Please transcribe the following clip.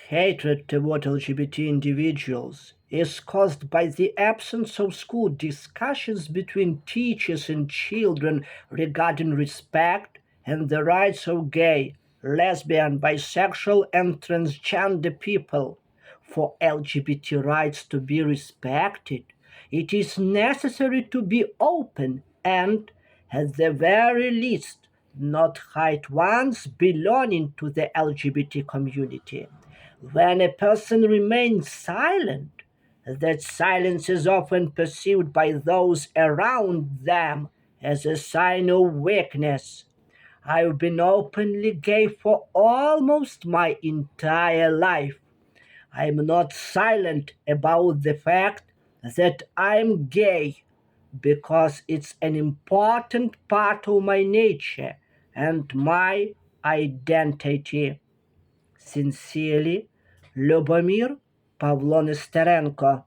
Hatred toward LGBT individuals is caused by the absence of school discussions between teachers and children regarding respect and the rights of gay, lesbian, bisexual, and transgender people. For LGBT rights to be respected, it is necessary to be open and, at the very least, not hide one's belonging to the LGBT community. When a person remains silent, that silence is often perceived by those around them as a sign of weakness. I've been openly gay for almost my entire life. I'm not silent about the fact that I'm gay because it's an important part of my nature and my identity. Sincerely, Lubomyr, Pavlo Nesterenko.